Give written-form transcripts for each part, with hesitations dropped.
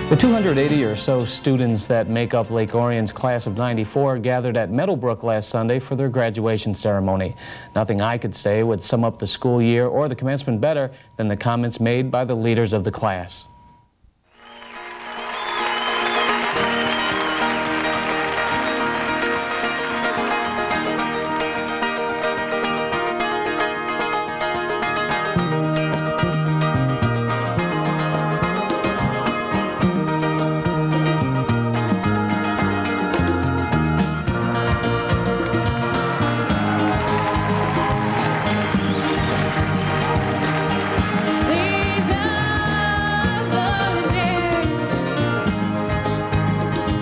The 280 or so students that make up Lake Orion's class of '94 gathered at Meadow Brook last Sunday for their graduation ceremony. Nothing I could say would sum up the school year or the commencement better than the comments made by the leaders of the class.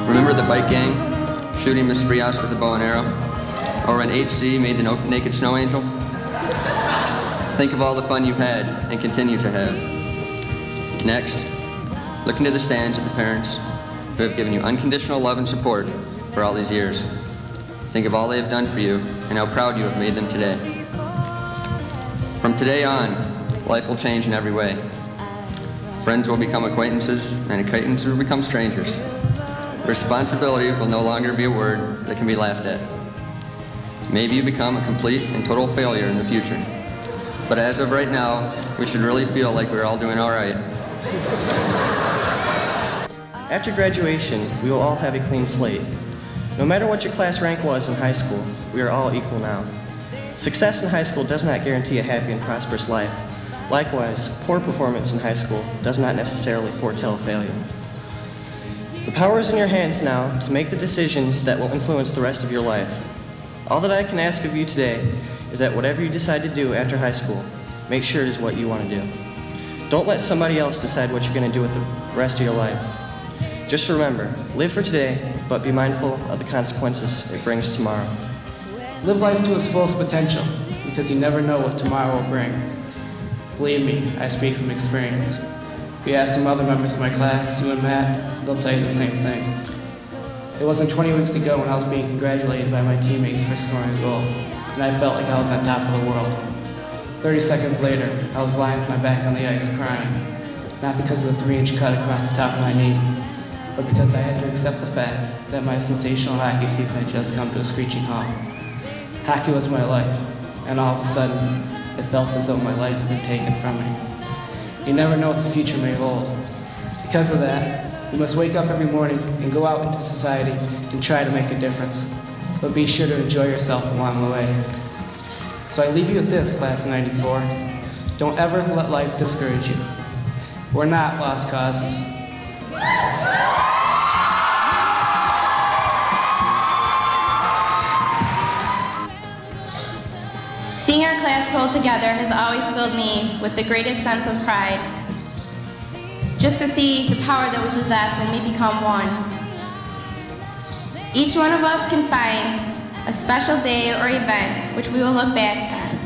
Remember the bike gang shooting Miss Frias with a bow and arrow? Or when HC made the naked snow angel? Think of all the fun you've had and continue to have. Next, look into the stands at the parents who have given you unconditional love and support for all these years. Think of all they have done for you and how proud you have made them today. From today on, life will change in every way. Friends will become acquaintances, and acquaintances will become strangers. Responsibility will no longer be a word that can be laughed at. Maybe you become a complete and total failure in the future. But as of right now, we should really feel like we're all doing all right. After graduation, we will all have a clean slate. No matter what your class rank was in high school, we are all equal now. Success in high school does not guarantee a happy and prosperous life. Likewise, poor performance in high school does not necessarily foretell failure. The power is in your hands now to make the decisions that will influence the rest of your life. All that I can ask of you today is that whatever you decide to do after high school, make sure it is what you want to do. Don't let somebody else decide what you're going to do with the rest of your life. Just remember, live for today, but be mindful of the consequences it brings tomorrow. Live life to its fullest potential, because you never know what tomorrow will bring. Believe me, I speak from experience. If you ask some other members of my class, you and Matt, they'll tell you the same thing. It wasn't 20 weeks ago when I was being congratulated by my teammates for scoring a goal, and I felt like I was on top of the world. 30 seconds later, I was lying with my back on the ice crying, not because of the 3-inch cut across the top of my knee, but because I had to accept the fact that my sensational hockey season had just come to a screeching halt. Hockey was my life, and all of a sudden, it felt as though my life had been taken from me. You never know what the future may hold. Because of that, you must wake up every morning and go out into society and try to make a difference. But be sure to enjoy yourself along the way. So I leave you with this, class of '94. Don't ever let life discourage you. We're not lost causes. Seeing our class pull together has always filled me with the greatest sense of pride. Just to see the power that we possess when we become one. Each one of us can find a special day or event which we will look back on,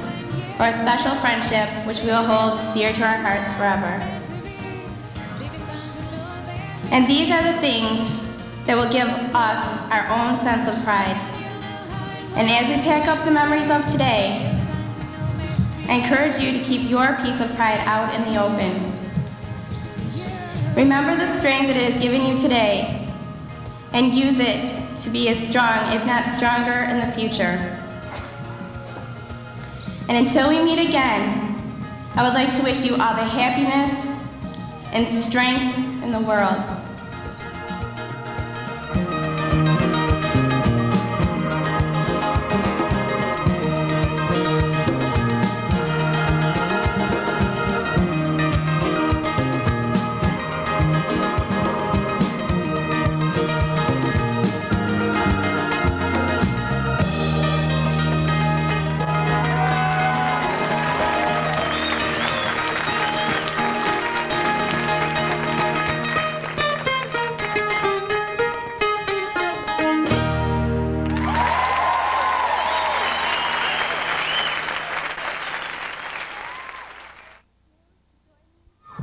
or a special friendship which we will hold dear to our hearts forever. And these are the things that will give us our own sense of pride. And as we pack up the memories of today, I encourage you to keep your piece of pride out in the open. Remember the strength that it has given you today, and use it to be as strong, if not stronger, in the future. And until we meet again, I would like to wish you all the happiness and strength in the world.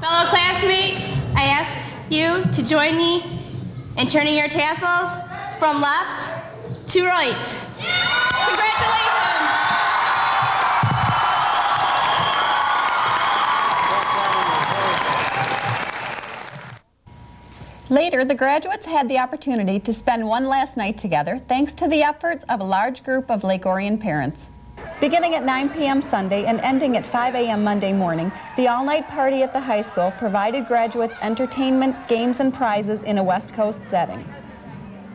Fellow classmates, I ask you to join me in turning your tassels from left to right. Congratulations! Later, the graduates had the opportunity to spend one last night together thanks to the efforts of a large group of Lake Orion parents. Beginning at 9 p.m. Sunday and ending at 5 a.m. Monday morning, the all-night party at the high school provided graduates entertainment, games, and prizes in a West Coast setting.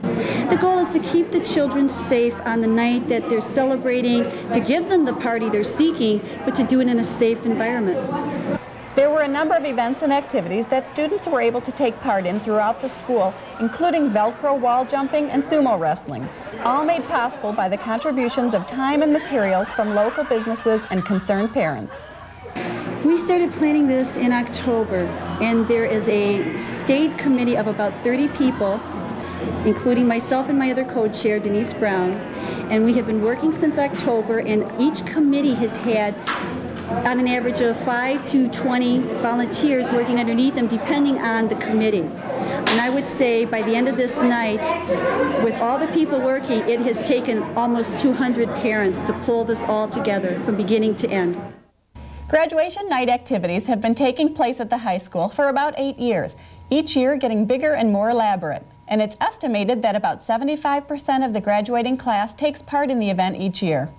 The goal is to keep the children safe on the night that they're celebrating, to give them the party they're seeking, but to do it in a safe environment. There were a number of events and activities that students were able to take part in throughout the school, including Velcro wall jumping and sumo wrestling, all made possible by the contributions of time and materials from local businesses and concerned parents. We started planning this in October, and there is a state committee of about 30 people, including myself and my other co-chair, Denise Brown, and we have been working since October, and each committee has had on an average of 5 to 20 volunteers working underneath them, depending on the committee. And I would say by the end of this night, with all the people working, it has taken almost 200 parents to pull this all together from beginning to end. Graduation night activities have been taking place at the high school for about 8 years, each year getting bigger and more elaborate. And it's estimated that about 75% of the graduating class takes part in the event each year.